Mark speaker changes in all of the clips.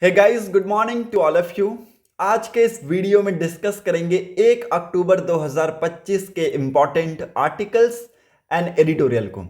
Speaker 1: Hey guys, good morning to all of you. आज के इस वीडियो में डिस्कस करेंगे 1 अक्टूबर 2025 के इम्पॉर्टेंट आर्टिकल्स एंड एडिटोरियल को।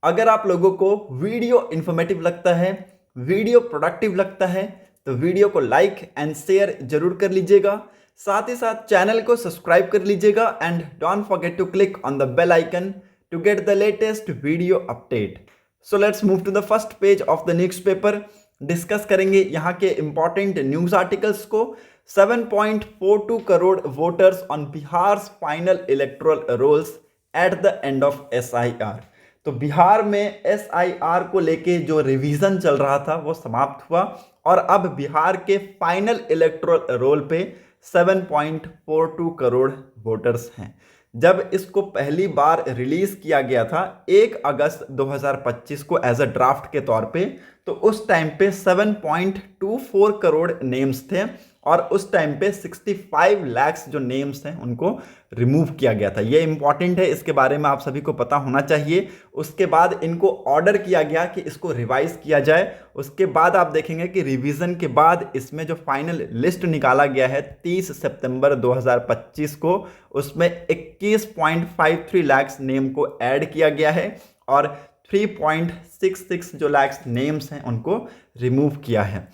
Speaker 1: अगर आप लोगों को वीडियो इंफॉर्मेटिव लगता है, वीडियो प्रोडक्टिव लगता है, तो वीडियो को लाइक एंड शेयर जरूर कर लीजिएगा। साथ ही साथ चैनल को सब्सक्राइब कर लीजिएगा and don't forget to click on the bell icon to get the latest video update. So let's move to the first page of the newspaper. Discuss करेंगे यहाँ के इंपॉर्टेंट न्यूज आर्टिकल्स को। 7.42 crore voters on Bihar final electoral rolls at the end of SIR। तो बिहार में SIR को लेके जो revision चल रहा था वो समाप्त हुआ और अब बिहार के फाइनल इलेक्टोरल रोल पे 7.42 करोड़ वोटर्स हैं। जब इसको पहली बार रिलीज किया गया था 1 अगस्त 2025 को एज अ ड्राफ्ट के तौर पे, तो उस टाइम पे 7.24 करोड़ नेम्स थे और उस टाइम पे 65 लाख जो नेम्स हैं उनको रिमूव किया गया था। ये इंपॉर्टेंट है, इसके बारे में आप सभी को पता होना चाहिए। उसके बाद इनको ऑर्डर किया गया कि इसको रिवाइज किया जाए। उसके बाद आप देखेंगे कि रिवीजन के बाद इसमें जो फाइनल लिस्ट निकाला गया है 30 सितंबर 2025 को, उसमें 21.53 लाख नेम को ऐड किया गया है और 3.66 जो लाख नेम्स हैं उनको रिमूव किया है।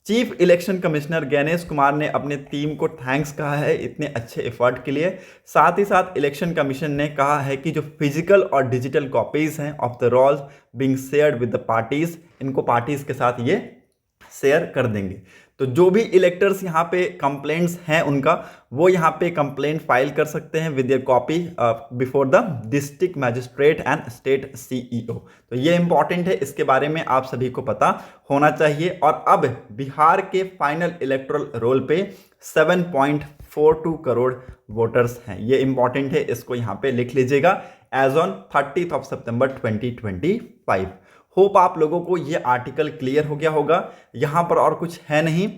Speaker 1: Chief election commissioner Ganesh Kumar ने अपने टीम को थैंक्स कहा है इतने अच्छे एफर्ट के लिए। साथ ही साथ इलेक्शन कमीशन ने कहा है कि जो फिजिकल और डिजिटल कॉपीज हैं of the rolls being shared with the parties, इनको पार्टीज के साथ ये शेयर कर देंगे। तो जो भी इलेक्टर्स यहाँ पे कंप्लेंट्स हैं उनका, वो यहाँ पे कंप्लेंट फाइल कर सकते हैं with their copy before the district magistrate and state CEO। तो ये इंपॉर्टेंट है, इसके बारे में आप सभी को पता होना चाहिए। और अब बिहार के फाइनल इलेक्टोरल रोल पे 7.42 करोड़ वोटर्स हैं। ये इंपॉर्टेंट है, इसको यहाँ पे लिख लीजिएगा एज ऑन 30 सितंबर 2025। होप आप लोगों को ये आर्टिकल क्लियर हो गया होगा, यहां पर और कुछ है नहीं।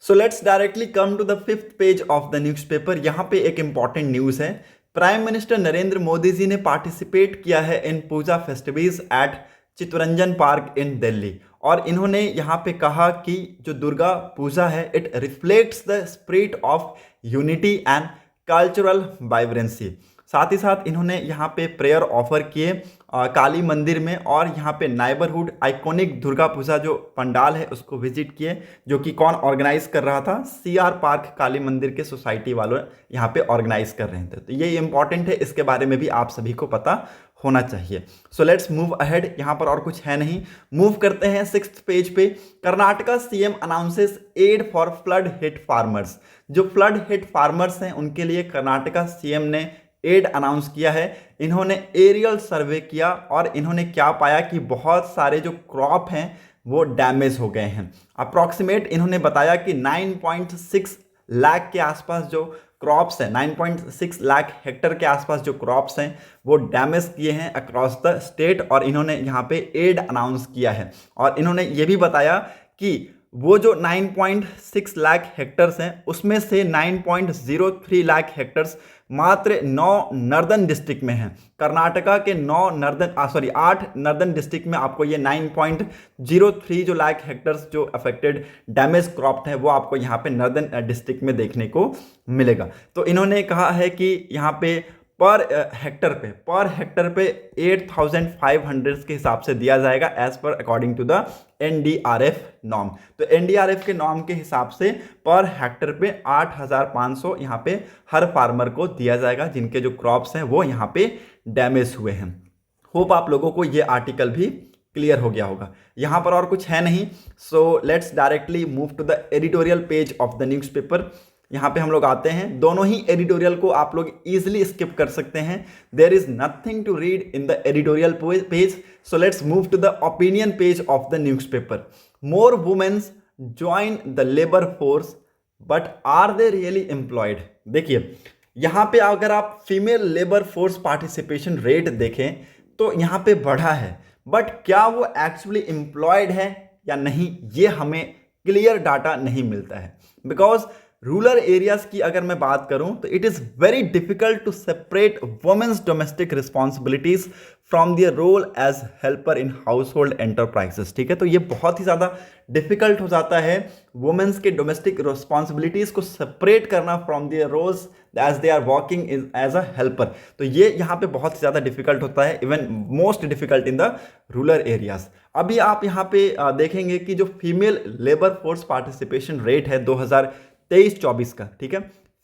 Speaker 1: So let's directly come to the 5th page of the newspaper. यहां पे एक इंपॉर्टेंट न्यूज है। प्राइम मिनिस्टर नरेंद्र मोदी जी ने पार्टिसिपेट किया है in puja festivals at Chittaranjan park in Delhi और इन्होंने यहाँ पे कहा कि जो दुर्गा पूजा है it reflects the spirit of unity and cultural vibrancy. साथ ही साथ इन्होंने यहाँ पे प्रेयर ऑफर किए काली मंदिर में और यहाँ पे नाइबरहुड आइकॉनिक दुर्गा पूजा जो पंडाल है उसको विजिट किए, जो कि कौन ऑर्गेनाइज कर रहा था, CR पार्क काली मंदिर के सोसाइटी वालों यहाँ पे ऑर्गेनाइज कर रहे थे। तो ये इंपॉर्टेंट है, इसके बारे में भी आप सभी को पता होना चाहिए। सो लेट्स मूव अहेड, यहाँ पर और कुछ है नहीं। मूव करते हैं 6th पेज पे। Karnataka CM announces aid for flood hit farmers. जो फ्लड हिट फार्मर्स हैं उनके लिए कर्नाटका CM ने एड अनाउंस किया है। इन्होंने एरियल सर्वे किया और इन्होंने क्या पाया कि बहुत सारे जो क्रॉप हैं वो डैमेज हो गए हैं। अप्रॉक्सीमेट इन्होंने बताया कि 9.6 लाख के आसपास जो क्रॉप्स हैं, 9.6 लाख हेक्टर के आसपास जो क्रॉप्स हैं वो डैमेज किए हैं अक्रॉस द स्टेट और इन्होंने यहाँ पे एड अनाउंस किया है। और इन्होंने ये भी बताया कि वो जो 9.6 लाख हेक्टर्स हैं उसमें से 9.03 लाख हेक्टर्स मात्र 9 नर्दर्न डिस्ट्रिक्ट में हैं। कर्नाटका के 8 नर्दर्न डिस्ट्रिक्ट में आपको ये 9.03 जो लाख हेक्टर्स जो अफेक्टेड डैमेज क्रॉप है वो आपको यहाँ पे नर्दर्न डिस्ट्रिक्ट में देखने को मिलेगा। तो इन्होंने कहा है कि यहाँ पे पर हेक्टर पे 8,500 के हिसाब से दिया जाएगा as per according to the NDRF norm. तो NDRF के नॉर्म के हिसाब से पर हेक्टर पे 8,500 यहाँ पे हर फार्मर को दिया जाएगा जिनके जो क्रॉप्स हैं वो यहाँ पे डैमेज हुए हैं। होप आप लोगों को ये आर्टिकल भी क्लियर हो गया होगा, यहाँ पर और कुछ है नहीं। So let's directly move to the editorial page of the newspaper. यहाँ पे हम लोग आते हैं, दोनों ही एडिटोरियल को आप लोग इजीली स्किप कर सकते हैं। There is nothing to read in the editorial page. So let's move to the opinion page of the newspaper. More womens join the labour force but are they really employed. देखिए यहाँ पे अगर आप female labour force participation rate देखें तो यहाँ पे बढ़ा है, बट क्या वो एक्चुअली एम्प्लॉयड है या नहीं ये हमें क्लियर डाटा नहीं मिलता है। बिकॉज रूरल एरियाज की अगर मैं बात करूं तो it is very difficult to separate womens domestic responsibilities from their role as helper in household enterprises. ठीक है, तो ये बहुत ही ज़्यादा डिफिकल्ट हो जाता है वुमेन्स के डोमेस्टिक रिस्पॉन्सिबिलिटीज़ को सेपरेट करना from their roles as they are working as a helper. तो ये यहाँ पे बहुत ही ज़्यादा डिफिकल्ट होता है, even most difficult in the rural areas. अभी आप यहाँ पे देखेंगे कि जो female labour force participation rate है 2023-24 का, ठीक है,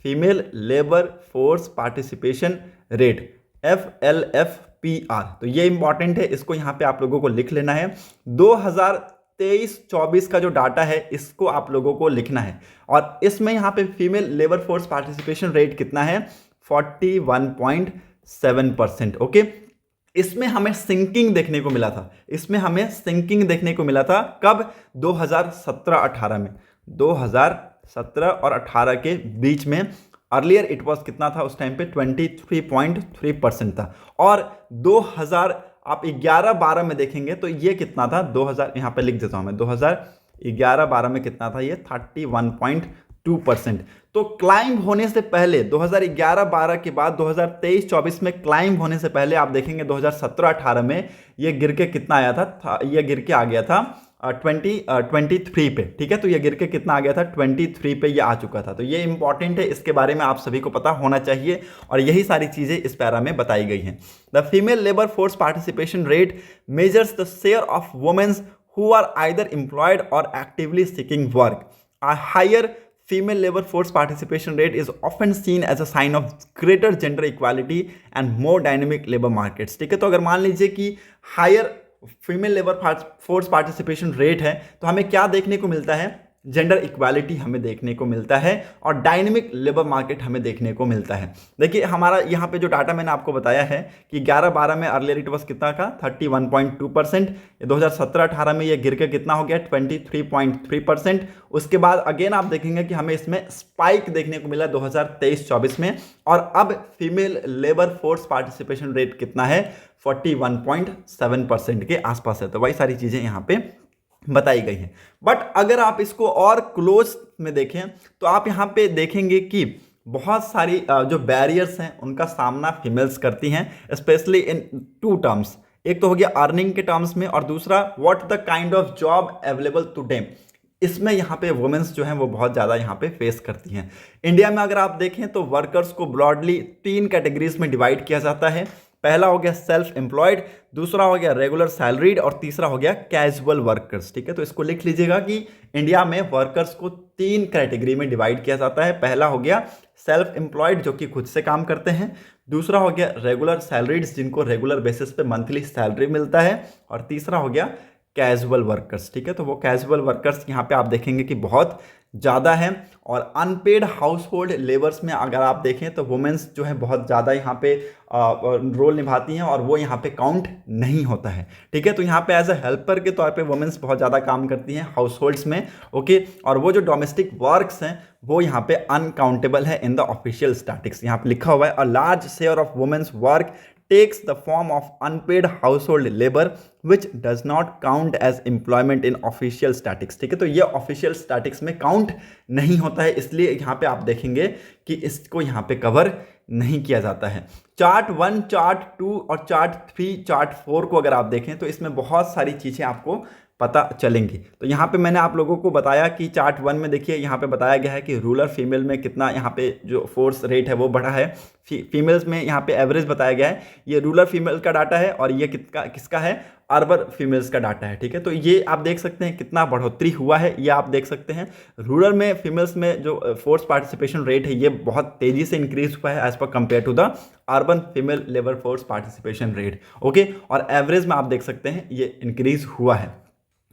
Speaker 1: female labour force participation rate FLFPR, तो ये इंपॉर्टेंट है, इसको यहाँ पे आप लोगों को लिख लेना है। 2023-24 का जो डाटा है इसको आप लोगों को लिखना है, और इसमें यहाँ पे female labour force participation rate कितना है, 41.7%। ओके, इसमें हमें सिंकिंग देखने को मिला था, इसमें हमें सिंकिंग देखने को मिला था कब, 2017-18 में, 2017 और 18 के बीच में। अर्लियर इट वाज कितना था उस टाइम पे, 23.3% था। और 2011-12 में देखेंगे तो ये कितना था, 2000, यहाँ पे लिख देता हूँ मैं, 2011-12 में कितना था ये, 31.2%। तो क्लाइंब होने से पहले 2011-12 के बाद 2023-24 में क्लाइंब होने से पहले आप देखेंगे 2017-18 में ये गिर के कितना आया था, ये गिर के आ गया था 23 पे। ठीक है, तो ये गिर के कितना आ गया था, 23 पे ये आ चुका था। तो ये इंपॉर्टेंट है, इसके बारे में आप सभी को पता होना चाहिए, और यही सारी चीजें इस पैरा में बताई गई हैं। The female labour force participation rate measures the share of womens who are either employed और actively seeking work. A higher female labor force participation rate is often seen as a sign of greater gender equality and more dynamic labor markets। ठीक है, तो अगर मान लीजिए कि higher female labour force participation rate है तो हमें क्या देखने को मिलता है, जेंडर इक्वालिटी हमें देखने को मिलता है, और डायनेमिक लेबर मार्केट हमें देखने को मिलता है। देखिए हमारा यहाँ पे जो डाटा मैंने आपको बताया है कि 11-12 में अर्लियर इट वाज कितना का, 31.2%। 2017-18 में ये गिर के कितना हो गया, 23.3%। उसके बाद अगेन आप देखेंगे कि हमें इसमें स्पाइक देखने को मिला 2023-24 में, और अब female labour force participation rate कितना है, 41.7% के आसपास है। तो वही सारी चीज़ें यहाँ पे बताई गई हैं। बट अगर आप इसको और क्लोज में देखें तो आप यहाँ पे देखेंगे कि बहुत सारी जो बैरियर्स हैं उनका सामना फीमेल्स करती हैं, स्पेशली इन टू टर्म्स। एक तो हो गया अर्निंग के टर्म्स में, और दूसरा what the kind of job available to them. इसमें यहाँ पे वुमेन्स जो हैं वो बहुत ज़्यादा यहाँ पे फेस करती हैं। इंडिया में अगर आप देखें तो वर्कर्स को ब्रॉडली 3 कैटेगरीज में डिवाइड किया जाता है। पहला हो गया सेल्फ एम्प्लॉयड, दूसरा हो गया रेगुलर सैलरीड, और तीसरा हो गया कैजुअल वर्कर्स। ठीक है, तो इसको लिख लीजिएगा कि इंडिया में वर्कर्स को 3 कैटेगरी में डिवाइड किया जाता है। पहला हो गया सेल्फ एम्प्लॉयड जो कि खुद से काम करते हैं, दूसरा हो गया रेगुलर सैलरीड्स जिनको रेगुलर बेसिस पे मंथली सैलरी मिलता है, और तीसरा हो गया कैजुअल वर्कर्स। ठीक है, तो वो कैजुअल वर्कर्स यहाँ पे आप देखेंगे कि बहुत ज़्यादा है। और अनपेड हाउस होल्ड लेबर्स में अगर आप देखें तो वुमेन्स जो है बहुत ज़्यादा यहाँ पे रोल निभाती हैं, और वो यहाँ पे काउंट नहीं होता है। ठीक है, तो यहाँ पे एज अ हेल्पर के तौर पे वुमेन्स बहुत ज़्यादा काम करती हैं हाउस होल्ड्स में। ओके, और वो जो डोमेस्टिक वर्क्स हैं वो यहाँ पे अनकाउंटेबल है इन द ऑफिशियल स्टैटिस्टिक्स। यहाँ पे लिखा हुआ है a large share of womens work takes the form of unpaid household labor which does not count as employment in official statistics। ठीक है, तो ये ऑफिशियल स्टैटिक्स में काउंट नहीं होता है, इसलिए यहाँ पे आप देखेंगे कि इसको यहाँ पे कवर नहीं किया जाता है। चार्ट 1, चार्ट 2 और चार्ट 3, चार्ट 4 को अगर आप देखें तो इसमें बहुत सारी चीज़ें आपको पता चलेंगी। तो यहाँ पे मैंने आप लोगों को बताया कि चार्ट 1 में देखिए यहाँ पे बताया गया है कि रूरल फीमेल में कितना यहाँ पे जो फोर्स रेट है वो बढ़ा है। फीमेल्स में यहाँ पे एवरेज बताया गया है, ये रूरल फीमेल का डाटा है, और ये किसका है, अर्बन फीमेल्स का डाटा है। ठीक है, तो ये आप देख सकते हैं कितना बढ़ोतरी हुआ है, ये आप देख सकते हैं। रूरल में फीमेल्स में जो फोर्स पार्टिसिपेशन रेट है ये बहुत तेजी से इंक्रीज हुआ है as per compare to the urban female labour force participation rate. Okay, और एवरेज में आप देख सकते हैं ये इंक्रीज हुआ है।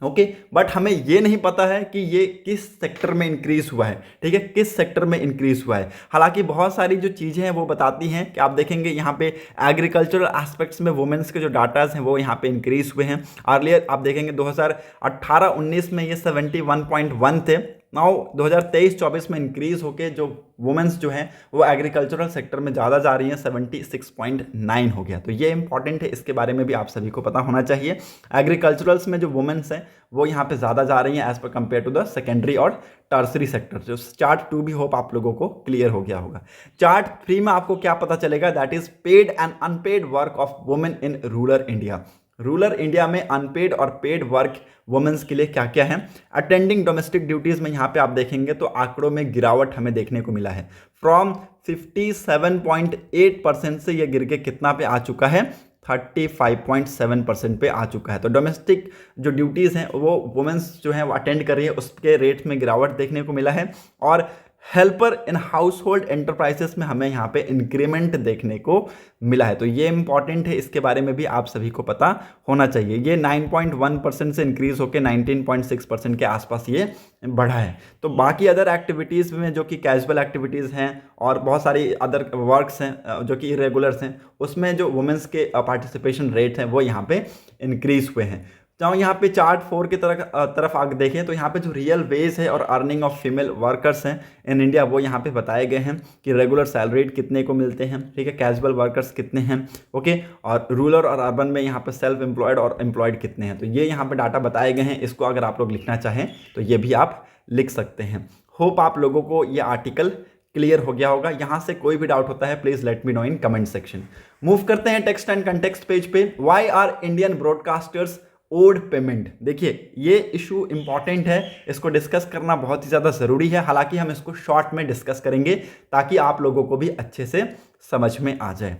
Speaker 1: ओके, बट हमें ये नहीं पता है कि ये किस सेक्टर में इंक्रीज हुआ है। ठीक है, किस सेक्टर में इंक्रीज हुआ है। हालांकि बहुत सारी जो चीज़ें हैं वो बताती हैं कि आप देखेंगे यहाँ पे एग्रीकल्चरल एस्पेक्ट्स में वुमेन्स के जो डाटाज हैं वो यहाँ पे इंक्रीज हुए हैं। अर्लियर आप देखेंगे 2018-19 में ये 71.1 थे, नाउ 2023-24 में इंक्रीज होके जो वुमेन्स जो हैं वो एग्रीकल्चरल सेक्टर में ज़्यादा जा रही हैं, 76.9 हो गया। तो ये इंपॉर्टेंट है, इसके बारे में भी आप सभी को पता होना चाहिए। एग्रीकल्चरल्स में जो वुमेन्स हैं वो यहाँ पे ज़्यादा जा रही हैं as per compare to the secondary और टर्सरी सेक्टर। जो चार्ट 2 भी होप आप लोगों को क्लियर हो गया होगा। चार्ट 3 में आपको क्या पता चलेगा, that is paid and unpaid work of women in rural India. Rural India में अनपेड और पेड वर्क वुमेन्स के लिए क्या क्या है। अटेंडिंग डोमेस्टिक ड्यूटीज़ में यहाँ पे आप देखेंगे तो आंकड़ों में गिरावट हमें देखने को मिला है। फ्रॉम 57.8% से ये गिर के कितना पे आ चुका है, 35.7% पे आ चुका है। तो डोमेस्टिक जो ड्यूटीज़ हैं वो वुमेन्स जो हैं वो अटेंड कर रही है, उसके रेट में गिरावट देखने को मिला है। और helper in household enterprises में हमें यहाँ पे इंक्रीमेंट देखने को मिला है। तो ये इंपॉर्टेंट है, इसके बारे में भी आप सभी को पता होना चाहिए। ये 9.1% से इंक्रीज होकर 19.6% के आसपास ये बढ़ा है। तो बाकी अदर एक्टिविटीज़ में जो कि कैजुअल एक्टिविटीज़ हैं और बहुत सारी अदर वर्क्स हैं जो कि इरेगुलर्स हैं, उसमें जो वुमेन्स के पार्टिसिपेशन रेट हैं वो यहाँ पे इंक्रीज हुए हैं। तो यहाँ पे चार्ट 4 की तरफ आगे देखें तो यहाँ पे जो रियल वेज है और अर्निंग ऑफ फीमेल वर्कर्स हैं इन इंडिया वो यहाँ पे बताए गए हैं कि रेगुलर सैलरीड कितने को मिलते हैं, ठीक है, कैजुअल वर्कर्स कितने हैं, ओके, और रूरल और अर्बन में यहाँ पे सेल्फ एम्प्लॉयड और एम्प्लॉयड कितने हैं। तो ये यहाँ पे डाटा बताए गए हैं। इसको अगर आप लोग लिखना चाहें तो ये भी आप लिख सकते हैं। होप आप लोगों को ये आर्टिकल क्लियर हो गया होगा। यहाँ से कोई भी डाउट होता है please let me know in comment section. Move करते हैं टेक्स्ट एंड कंटेक्स्ट पेज पे। Why are Indian broadcasters owed payment. देखिए ये इशू इंपॉर्टेंट है, इसको डिस्कस करना बहुत ही ज़्यादा ज़रूरी है। हालांकि हम इसको शॉर्ट में डिस्कस करेंगे ताकि आप लोगों को भी अच्छे से समझ में आ जाए।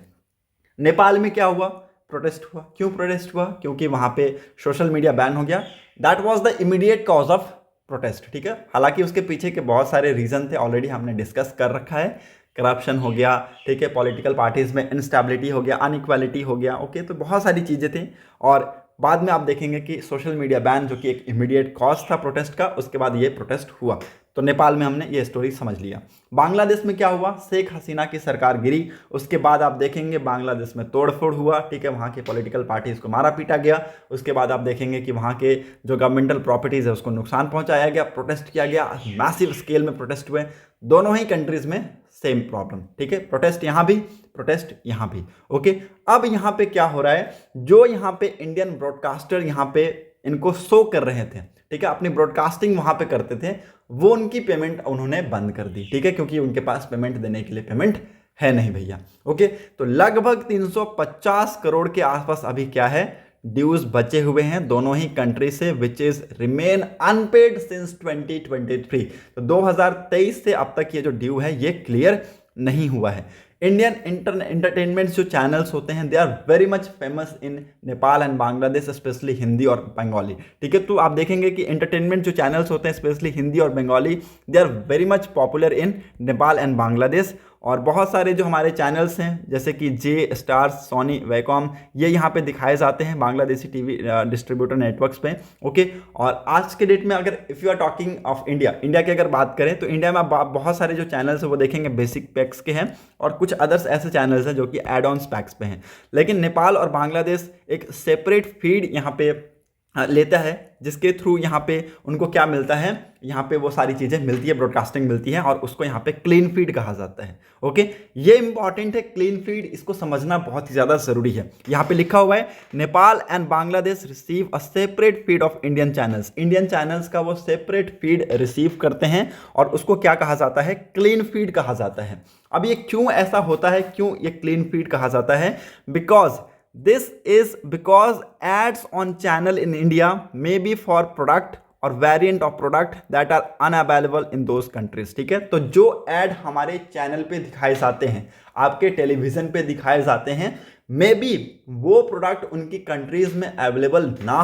Speaker 1: नेपाल में क्या हुआ, प्रोटेस्ट हुआ। क्यों प्रोटेस्ट हुआ, क्योंकि वहाँ पे सोशल मीडिया बैन हो गया। That was the immediate cause of protest, ठीक है। हालांकि उसके पीछे के बहुत सारे रीज़न थे, ऑलरेडी हमने डिस्कस कर रखा है। करप्शन हो गया, ठीक है, पॉलिटिकल पार्टीज में इनस्टेबिलिटी हो गया, अनइक्वालिटी हो गया, ओके, तो बहुत सारी चीज़ें थी। और बाद में आप देखेंगे कि सोशल मीडिया बैन जो कि एक इमीडिएट कॉज था प्रोटेस्ट का, उसके बाद ये प्रोटेस्ट हुआ। तो नेपाल में हमने ये स्टोरी समझ लिया। बांग्लादेश में क्या हुआ, शेख हसीना की सरकार गिरी, उसके बाद आप देखेंगे बांग्लादेश में तोड़फोड़ हुआ, ठीक है, वहाँ के पॉलिटिकल पार्टीज को मारा पीटा गया। उसके बाद आप देखेंगे कि वहाँ के जो गवर्नमेंटल प्रॉपर्टीज़ है उसको नुकसान पहुँचाया गया, प्रोटेस्ट किया गया, मैसिव स्केल में प्रोटेस्ट हुए। दोनों ही कंट्रीज़ में सेम प्रॉब्लम, ठीक है, प्रोटेस्ट यहाँ भी, प्रोटेस्ट यहाँ भी, ओके। अब यहाँ पे क्या हो रहा है, जो यहाँ पे इंडियन ब्रॉडकास्टर यहाँ पे इनको शो कर रहे थे, ठीक है, अपनी ब्रॉडकास्टिंग वहाँ पे करते थे, वो उनकी पेमेंट उन्होंने बंद कर दी, ठीक है, क्योंकि उनके पास पेमेंट देने के लिए पेमेंट है नहीं भैया, ओके। तो लगभग 350 करोड़ के आसपास अभी क्या है, ड्यूज बचे हुए हैं दोनों ही कंट्री से, which is remain unpaid since 2023। तो 2023 से अब तक ये जो ड्यू है ये क्लियर नहीं हुआ है। इंडियन एंटरटेनमेंट जो चैनल्स होते हैं they are very much famous in Nepal and Bangladesh, specially Hindi और बंगाली, ठीक है। तो आप देखेंगे कि एंटरटेनमेंट जो चैनल्स होते हैं स्पेशली हिंदी और Bengali, they are very much popular in Nepal and Bangladesh. और बहुत सारे जो हमारे चैनल्स हैं जैसे कि जे स्टार्स, सोनी, वैकॉम, ये यहाँ पे दिखाए जाते हैं बांग्लादेशी टीवी डिस्ट्रीब्यूटर नेटवर्क्स पे, ओके। और आज के डेट में अगर if you are talking of India की अगर बात करें तो इंडिया में आप बहुत सारे जो चैनल्स हैं वो देखेंगे बेसिक पैक्स के हैं और कुछ अदर्स ऐसे चैनल्स हैं जो कि एड ऑन पैक्स पे हैं। लेकिन नेपाल और बांग्लादेश एक सेपरेट फीड यहाँ पे लेता है जिसके थ्रू यहाँ पे उनको क्या मिलता है, यहाँ पे वो सारी चीज़ें मिलती है, ब्रॉडकास्टिंग मिलती है और उसको यहाँ पे क्लीन फीड कहा जाता है, ओके। ये इंपॉर्टेंट है क्लीन फीड, इसको समझना बहुत ही ज़्यादा ज़रूरी है। यहाँ पे लिखा हुआ है Nepal and Bangladesh receive a separate feed of Indian channels. Indian channels का वो सेपरेट फीड रिसीव करते हैं और उसको क्या कहा जाता है, क्लीन फीड कहा जाता है। अब ये क्यों ऐसा होता है, क्यों ये क्लीन फीड कहा जाता है, because this is because ads on channel in India may be for product और variant of product that are unavailable in those countries, ठीक है। तो जो एड हमारे चैनल पे दिखाए जाते हैं, आपके टेलीविजन पे दिखाए जाते हैं, मे बी वो प्रोडक्ट उनकी कंट्रीज में अवेलेबल ना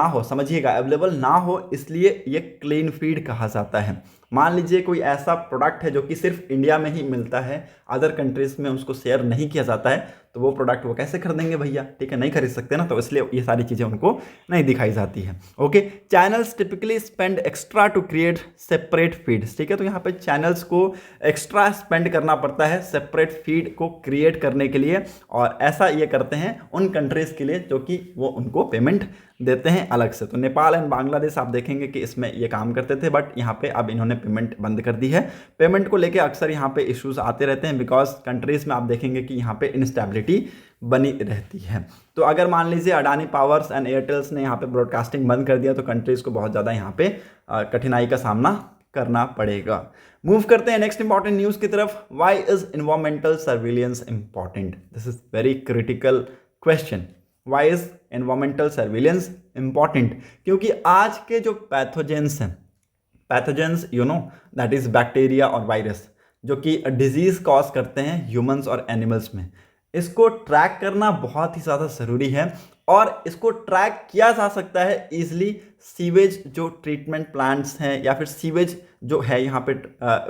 Speaker 1: हो, समझिएगा, अवेलेबल ना हो, इसलिए ये क्लीन फीड कहा जाता है। मान लीजिए कोई ऐसा प्रोडक्ट है जो कि सिर्फ इंडिया में ही मिलता है, अदर कंट्रीज में उसको शेयर नहीं किया जाता है, तो वो प्रोडक्ट वो कैसे खरीदेंगे भैया, ठीक है, नहीं खरीद सकते ना, तो इसलिए ये सारी चीज़ें उनको नहीं दिखाई जाती है। Okay, channels typically spend extra to create separate feeds, ठीक है, तो यहाँ पे चैनल्स को एक्स्ट्रा स्पेंड करना पड़ता है सेपरेट फीड को क्रिएट करने के लिए, और ऐसा ये करते हैं उन कंट्रीज के लिए जो कि वो उनको पेमेंट देते हैं अलग से। तो नेपाल एंड बांग्लादेश आप देखेंगे कि इसमें ये काम करते थे, बट यहाँ पे अब इन्होंने पेमेंट बंद कर दी है। पेमेंट को लेके अक्सर यहाँ पे इश्यूज आते रहते हैं, बिकॉज कंट्रीज में आप देखेंगे कि यहाँ पे इंस्टेबिलिटी बनी रहती है। तो अगर मान लीजिए अडानी पावर्स एंड एयरटेल्स ने यहाँ पे ब्रॉडकास्टिंग बंद कर दिया, तो कंट्रीज को बहुत ज़्यादा यहाँ पे कठिनाई का सामना करना पड़ेगा। मूव करते हैं नेक्स्ट इंपॉर्टेंट न्यूज़ की तरफ। Why is environmental surveillance important? This is very critical question. Why is environmental surveillance important? क्योंकि आज के जो पैथोजेंस हैं, pathogens you know that is bacteria और वायरस, जो कि डिजीज कॉज करते हैं ह्यूमंस और एनिमल्स में, इसको ट्रैक करना बहुत ही ज़्यादा ज़रूरी है। और इसको ट्रैक किया जा सकता है ईजिली सीवेज जो ट्रीटमेंट प्लांट्स हैं, या फिर सीवेज जो है यहाँ पे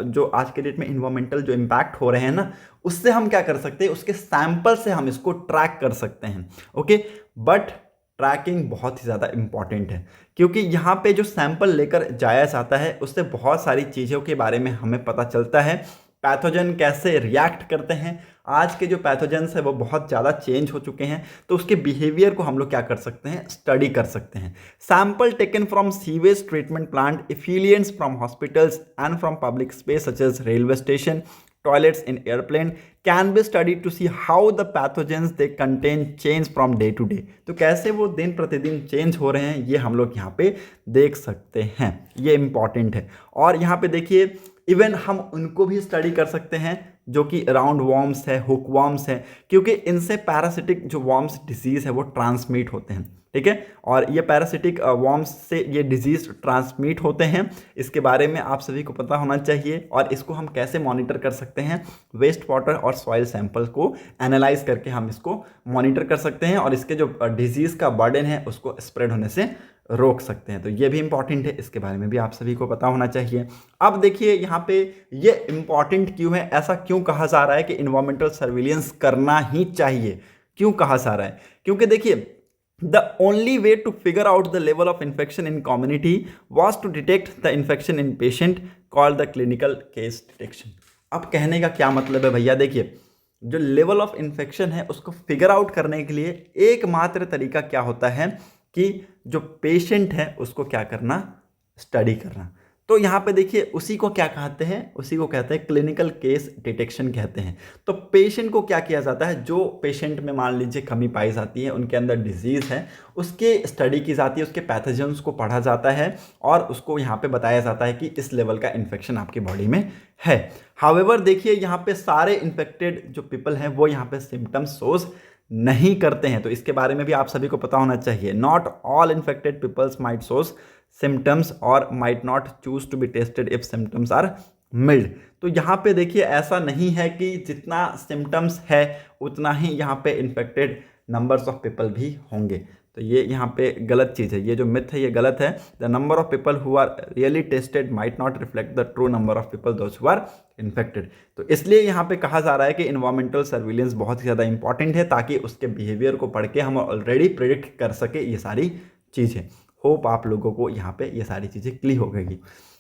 Speaker 1: जो आज के डेट में इन्वायरमेंटल जो इम्पैक्ट हो रहे हैं ना, उससे हम क्या कर सकते हैं, उसके सैंपल से हम इसको ट्रैक कर सकते हैं। ओके, बट ट्रैकिंग बहुत ही ज़्यादा इंपॉर्टेंट है, क्योंकि यहाँ पे जो सैंपल लेकर जाया जाता है उससे बहुत सारी चीज़ों के बारे में हमें पता चलता है। पैथोजन कैसे रिएक्ट करते हैं, आज के जो पैथोजेंस है वो बहुत ज़्यादा चेंज हो चुके हैं, तो उसके बिहेवियर को हम लोग क्या कर सकते हैं, स्टडी कर सकते हैं। Sample taken from sewage treatment plant, effluents from hospitals and from public space such as railway station, toilets in airplane can be studied to see how the pathogens they contain change from day to day। तो कैसे वो दिन प्रतिदिन change हो रहे हैं, ये हम लोग यहाँ पे देख सकते हैं, ये इंपॉर्टेंट है। और यहाँ पे देखिए इवन हम उनको भी स्टडी कर सकते हैं जो कि राउंड वॉर्म्स है, हुक वॉर्म्स है, क्योंकि इनसे पैरासिटिक जो वॉर्म्स डिजीज है वो ट्रांसमिट होते हैं, ठीक है। और ये पैरासिटिक वॉर्म्स से ये डिजीज ट्रांसमिट होते हैं, इसके बारे में आप सभी को पता होना चाहिए। और इसको हम कैसे मॉनिटर कर सकते हैं, वेस्ट वाटर और सॉइल सैंपल को एनालाइज करके हम इसको मॉनिटर कर सकते हैं, और इसके जो डिजीज़ का बर्डन है उसको स्प्रेड होने से रोक सकते हैं। तो ये भी इंपॉर्टेंट है, इसके बारे में भी आप सभी को पता होना चाहिए। अब देखिए यहाँ पे ये इंपॉर्टेंट क्यों है, ऐसा क्यों कहा जा रहा है कि इन्वायरमेंटल सर्विलेंस करना ही चाहिए, क्यों कहा जा रहा है? क्योंकि देखिए the only way to figure out the level of infection in community was to detect the infection in patient called the clinical case detection। अब कहने का क्या मतलब है भैया, देखिए जो लेवल ऑफ इन्फेक्शन है उसको फिगर आउट करने के लिए एकमात्र तरीका क्या होता है कि जो पेशेंट है उसको क्या करना, स्टडी करना। तो यहाँ पे देखिए उसी को क्या कहते हैं, उसी को कहते हैं क्लिनिकल केस डिटेक्शन कहते हैं। तो पेशेंट को क्या किया जाता है, जो पेशेंट में मान लीजिए कमी पाई जाती है, उनके अंदर डिजीज़ है, उसके स्टडी की जाती है, उसके पैथोजेंस को पढ़ा जाता है और उसको यहाँ पे बताया जाता है कि इस लेवल का इन्फेक्शन आपकी बॉडी में है। हाउएवर देखिए यहाँ पे सारे इन्फेक्टेड जो पीपल हैं वो यहाँ पे सिम्टम्स शोज नहीं करते हैं, तो इसके बारे में भी आप सभी को पता होना चाहिए। Not all infected peoples might shows symptoms और might not choose to be tested if symptoms are mild. तो यहाँ पे देखिए ऐसा नहीं है कि जितना सिम्टम्स है उतना ही यहाँ पे इन्फेक्टेड नंबर्स ऑफ पीपल भी होंगे। तो ये यहाँ पे गलत चीज़ है, ये जो मिथ है ये गलत है। The number of people who are really tested might not reflect the true number of people those who are infected. तो इसलिए यहाँ पे कहा जा रहा है कि इन्वायरमेंटल सर्विलेंस बहुत ही ज़्यादा इंपॉर्टेंट है, ताकि उसके बिहेवियर को पढ़ के हम ऑलरेडी प्रिडिक्ट कर सके ये सारी चीज़ें। होप आप लोगों को यहाँ पे ये सारी चीज़ें क्लियर हो गई।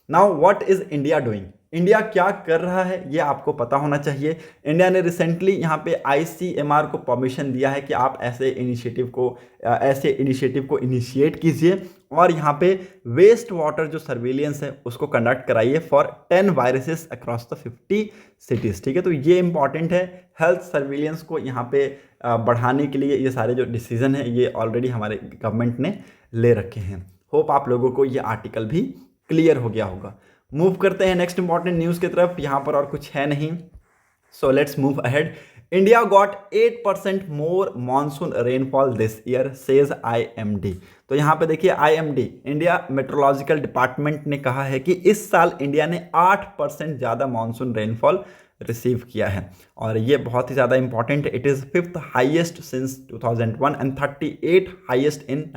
Speaker 1: Now what is India doing, India क्या कर रहा है ये आपको पता होना चाहिए। इंडिया ने रिसेंटली यहाँ पे ICMR को परमिशन दिया है कि आप ऐसे इनिशिएटिव को इनिशिएट कीजिए और यहाँ पे वेस्ट वाटर जो सर्विलियंस है उसको कंडक्ट कराइए for 10 viruses across the 50 cities, ठीक है। तो ये इंपॉर्टेंट है, हेल्थ सर्विलियंस को यहाँ पे बढ़ाने के लिए ये सारे जो डिसीजन है ये ऑलरेडी हमारे गवर्नमेंट ने ले रखे हैं। होप आप लोगों को ये आर्टिकल भी क्लियर हो गया होगा। मूव करते हैं नेक्स्ट इंपॉर्टेंट न्यूज़ की तरफ, यहाँ पर और कुछ है नहीं, so let's move ahead. India got 8% more monsoon rainfall this year says IMD। तो यहाँ पे देखिए IMD इंडिया मेट्रोलॉजिकल डिपार्टमेंट ने कहा है कि इस साल इंडिया ने 8% ज़्यादा मानसून रेनफॉल रिसीव किया है, और ये बहुत ही ज़्यादा इंपॉर्टेंट है। It is 5th highest since 2001 and 38 highest in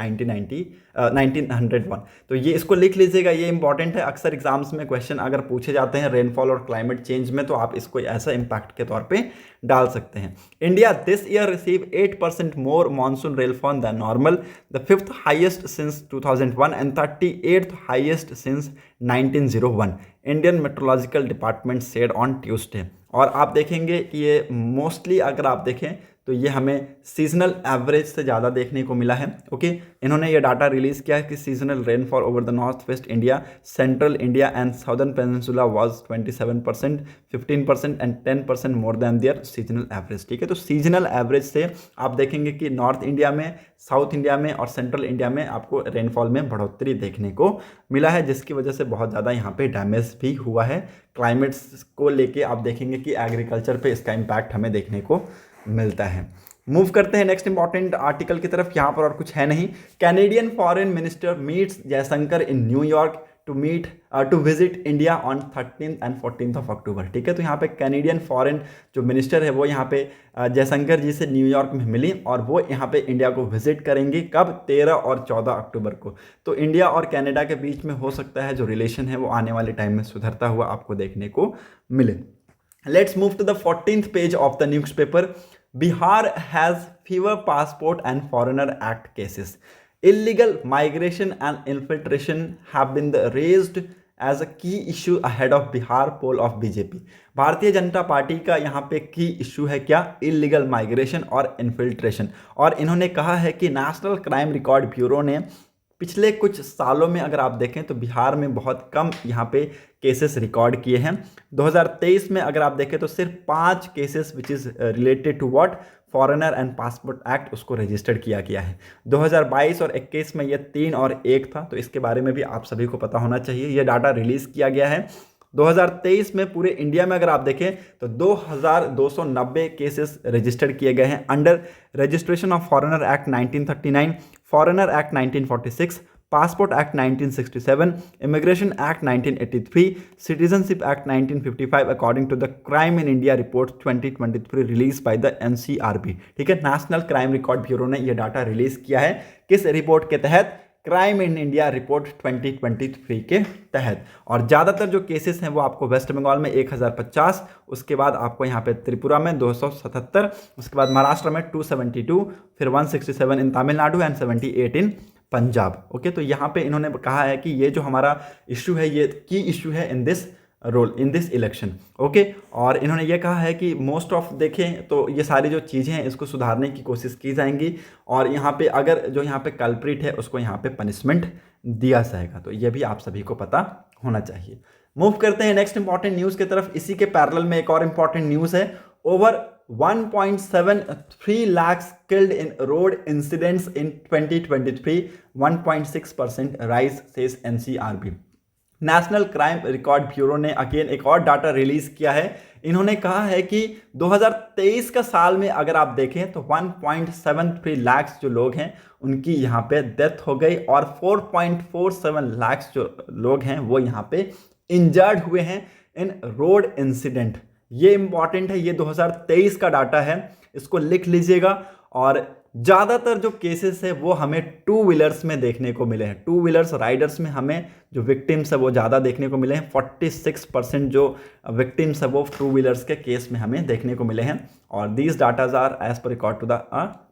Speaker 1: 1901। तो ये इसको लिख लीजिएगा, ये इंपॉर्टेंट है। अक्सर एग्जाम्स में क्वेश्चन अगर पूछे जाते हैं रेनफॉल और क्लाइमेट चेंज में, तो आप इसको ऐसा इंपैक्ट के तौर पे डाल सकते हैं। India this year receive 8% more monsoon rainfall than normal, the 5th highest since 2001 and 38th highest since 1901, Indian meteorological department said on Tuesday. और आप देखेंगे कि ये मोस्टली अगर आप देखें तो ये हमें सीजनल एवरेज से ज़्यादा देखने को मिला है। ओके, इन्होंने ये डाटा रिलीज़ किया है कि seasonal rainfall over the north west India, central India and southern peninsula was 27%, 15% and 10% more than their seasonal average. ठीक है, तो सीजनल एवरेज से आप देखेंगे कि नॉर्थ इंडिया में, साउथ इंडिया में और सेंट्रल इंडिया में आपको रेनफॉल में बढ़ोतरी देखने को मिला है, जिसकी वजह से बहुत ज़्यादा यहाँ पे डैमेज भी हुआ है। क्लाइमेट्स को लेके आप देखेंगे कि एग्रीकल्चर पे इसका इम्पैक्ट हमें देखने को मिलता है। मूव करते हैं नेक्स्ट इंपॉर्टेंट आर्टिकल की तरफ। यहाँ पर और कुछ है नहीं। Canadian foreign minister meets Jaishankar in New York to visit India on 13th and 14th of October. ठीक है, तो यहाँ पे कैनेडियन फॉरेन जो मिनिस्टर है वो यहाँ पे जयशंकर जी से न्यूयॉर्क में मिली और वो यहाँ पे इंडिया को विजिट करेंगे। कब? 13 और 14 अक्टूबर को। तो इंडिया और कनाडा के बीच में हो सकता है जो रिलेशन है वो आने वाले टाइम में सुधरता हुआ आपको देखने को मिले। Let's move to the 14th page of the newspaper. Bihar has fewer passport and foreigner act cases. Illegal migration and infiltration have been raised as a key issue ahead of Bihar poll of BJP. Bharatiya Janata party का यहाँ पे की issue है क्या? Illegal migration और infiltration. और इन्होंने कहा है कि नेशनल क्राइम रिकॉर्ड ब्यूरो ने पिछले कुछ सालों में अगर आप देखें तो बिहार में बहुत कम यहाँ पे केसेस रिकॉर्ड किए हैं। 2023 में अगर आप देखें तो सिर्फ 5 cases which is related to what? Foreigner and passport act, उसको रजिस्टर्ड किया गया है। 2022 और 21 में ये 3 और 1 था, तो इसके बारे में भी आप सभी को पता होना चाहिए। ये डाटा रिलीज़ किया गया है। 2023 में पूरे इंडिया में अगर आप देखें तो 2290 केसेस रजिस्टर्ड किए गए हैं under registration of foreigner act 1939, foreigner act 1946, passport act 1967, immigration act 1983, citizenship act 1955 according to the crime in India report 2023 release by the NCRB. ठीक है, नेशनल क्राइम रिकॉर्ड ब्यूरो ने यह डाटा रिलीज किया है। किस रिपोर्ट के तहत? Crime in India report 2023 के तहत। और ज़्यादातर जो केसेस हैं वो आपको वेस्ट बंगाल में 1050, उसके बाद आपको यहाँ पे त्रिपुरा में 277, उसके बाद महाराष्ट्र में 272, फिर 167 in Tamil Nadu and 78 in Punjab. Okay, तो यहाँ पे इन्होंने कहा है कि ये जो हमारा इशू है ये की इशू है इन दिस इलेक्शन। ओके, और इन्होंने ये कहा है कि मोस्ट ऑफ देखें तो ये सारी जो चीज़ें हैं इसको सुधारने की कोशिश की जाएंगी और यहाँ पे अगर जो यहाँ पे कल्प्रिट है उसको यहाँ पे पनिशमेंट दिया जाएगा। तो ये भी आप सभी को पता होना चाहिए। मूव करते हैं नेक्स्ट इंपॉर्टेंट न्यूज़ की तरफ। इसी के पैरेलल में एक और इंपॉर्टेंट न्यूज़ है। Over 1.73 lakhs killed in road incidents in 2023, 1.6% rise says NCRB। National crime record bureau ने अगेन एक और डाटा रिलीज किया है। इन्होंने कहा है कि 2023 का साल में अगर आप देखें तो 1.73 लाख जो लोग हैं उनकी यहाँ पे डेथ हो गई और 4.47 लाख जो लोग हैं वो यहाँ पे इंजर्ड हुए हैं इन रोड इंसिडेंट। ये इंपॉर्टेंट है, ये 2023 का डाटा है, इसको लिख लीजिएगा। और ज़्यादातर जो केसेस है वो हमें टू व्हीलर्स में देखने को मिले हैं। टू व्हीलर्स राइडर्स में हमें जो विक्टिम्स है वो ज़्यादा देखने को मिले हैं। 46% जो विक्टिम्स है वो टू व्हीलर्स के केस में हमें देखने को मिले हैं। और these datas are as per record to the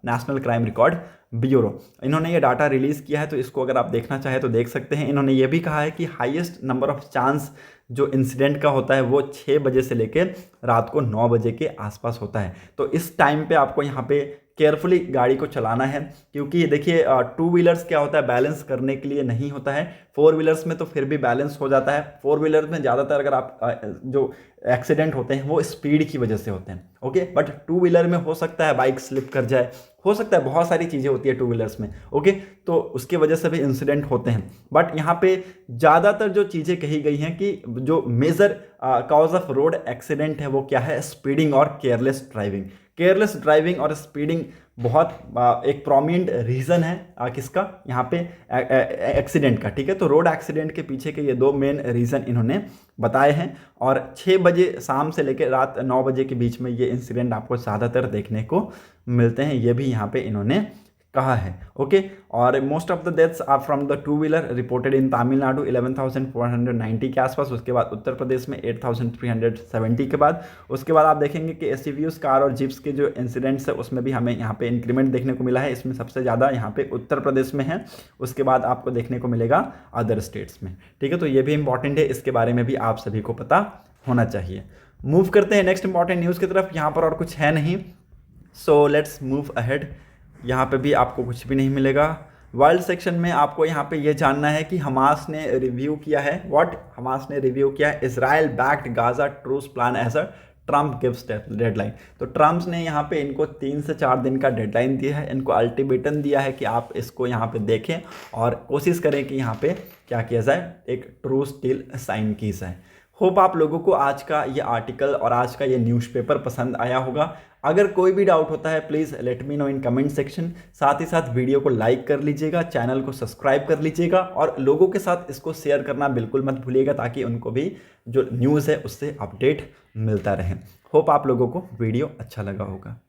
Speaker 1: national crime record bureau. इन्होंने ये डाटा रिलीज़ किया है, तो इसको अगर आप देखना चाहें तो देख सकते हैं। इन्होंने ये भी कहा है कि हाईएस्ट नंबर ऑफ चांस जो इंसिडेंट का होता है वो 6 बजे से लेकर रात को 9 बजे के आसपास होता है। तो इस टाइम पे आपको यहाँ पे केयरफुली गाड़ी को चलाना है, क्योंकि देखिए टू व्हीलर्स क्या होता है बैलेंस करने के लिए नहीं होता है। फोर व्हीलर्स में तो फिर भी बैलेंस हो जाता है। फोर व्हीलर्स में ज़्यादातर अगर आप जो एक्सीडेंट होते हैं वो स्पीड की वजह से होते हैं। ओके, बट टू व्हीलर में हो सकता है बाइक स्लिप कर जाए, हो सकता है बहुत सारी चीज़ें होती है टू व्हीलर्स में। ओके, तो उसकी वजह से भी इंसिडेंट होते हैं। बट यहाँ पे ज़्यादातर जो चीज़ें कही गई हैं कि जो major cause of road accident है वो क्या है? स्पीडिंग और केयरलेस ड्राइविंग। केयरलेस ड्राइविंग और स्पीडिंग बहुत एक प्रोमिनेंट रीज़न है किसका? यहाँ पे एक्सीडेंट का। ठीक है, तो रोड एक्सीडेंट के पीछे के ये 2 मेन रीज़न इन्होंने बताए हैं। और 6 बजे शाम से लेकर रात 9 बजे के बीच में ये इंसिडेंट आपको ज़्यादातर देखने को मिलते हैं, ये भी यहाँ पे इन्होंने कहाँ है। ओके, और most of the deaths are from the two wheeler reported in Tamil Nadu 11,490 के आसपास, उसके बाद उत्तर प्रदेश में 8,370 के बाद। उसके बाद आप देखेंगे कि एसयूवीज कार और जीप्स के जो इंसिडेंट्स है उसमें भी हमें यहाँ पे इंक्रीमेंट देखने को मिला है। इसमें सबसे ज़्यादा यहाँ पे उत्तर प्रदेश में है, उसके बाद आपको देखने को मिलेगा अदर स्टेट्स में। ठीक है, तो ये भी इंपॉर्टेंट है, इसके बारे में भी आप सभी को पता होना चाहिए। मूव करते हैं नेक्स्ट इंपॉर्टेंट न्यूज़ की तरफ। यहाँ पर और कुछ है नहीं, सो लेट्स मूव अहेड। यहाँ पे भी आपको कुछ भी नहीं मिलेगा। वर्ल्ड सेक्शन में आपको यहाँ पे ये जानना है कि हमास ने रिव्यू किया है। व्हाट? हमास ने रिव्यू किया है Israel backed Gaza truce plan as a Trump gives deadline. तो ट्रम्प ने यहाँ पे इनको 3 से 4 दिन का डेडलाइन दिया है, इनको अल्टीमेटम दिया है कि आप इसको यहाँ पे देखें और कोशिश करें कि यहाँ पे क्या किया जाए, एक ट्रूस डील साइन की जाए। होप आप लोगों को आज का ये आर्टिकल और आज का ये न्यूज़पेपर पसंद आया होगा। अगर कोई भी डाउट होता है please let me know in comment section. साथ ही साथ वीडियो को लाइक कर लीजिएगा, चैनल को सब्सक्राइब कर लीजिएगा और लोगों के साथ इसको शेयर करना बिल्कुल मत भूलिएगा, ताकि उनको भी जो न्यूज़ है उससे अपडेट मिलता रहे। होप आप लोगों को वीडियो अच्छा लगा होगा।